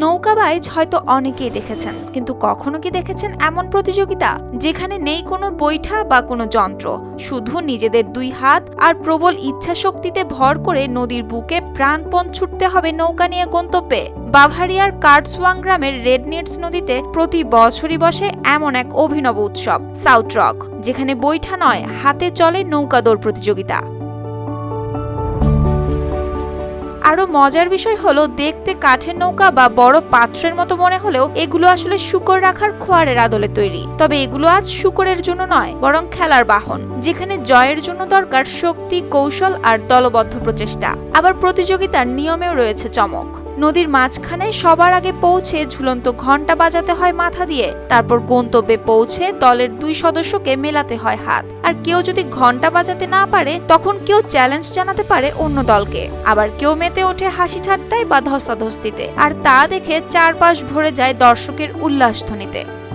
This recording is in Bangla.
নৌকা বাইচ হয়তো অনেকেই দেখেছেন, কিন্তু কখনো কি দেখেছেন এমন প্রতিযোগিতা যেখানে নেই কোনো বৈঠা বা কোনো যন্ত্র, শুধু নিজেদের দুই হাত আর প্রবল ইচ্ছা শক্তিতে ভর করে নদীর বুকে প্রাণপণ ছুটতে হবে নৌকা নিয়ে গন্তব্যে। বাভারিয়ার কার্টসওয়াং গ্রামের রেডনিটস নদীতে প্রতি বছরই বসে এমন এক অভিনব উৎসব সাউট্রক, যেখানে বৈঠা নয়, হাতে চলে নৌকা দৌড় প্রতিযোগিতা। আরো মজার বিষয় হলো, দেখতে কাঠের নৌকা বা বড় পাত্রের মতো মনে হলেও এগুলো আসলে শূকর রাখার খোয়ারের আদলে তৈরি। তবে এগুলো আজ শূকরের জন্য নয়, বরং খেলার বাহন, যেখানে জয়ের জন্য দরকার শক্তি, কৌশল আর দলবদ্ধ প্রচেষ্টা। আবার প্রতিযোগিতার নিয়মেও রয়েছে চমক। নদীর মাঝখানে সবার আগে পৌঁছে ঝুলন্ত ঘন্টা বাজাতে হয় মাথা দিয়ে, তারপর গন্তব্যে পৌঁছে দলের দুই সদস্যকে মেলাতে হয় হাত। আর কেউ যদি ঘন্টা বাজাতে না পারে, তখন কেউ চ্যালেঞ্জ জানাতে পারে অন্য দলকে। আবার কেউ মেতে ওঠে হাসি ঠাট্টায় বা ধস্তাধস্তিতে, আর তা দেখে চারপাশ ভরে যায় দর্শকের উল্লাসধ্বনিতে।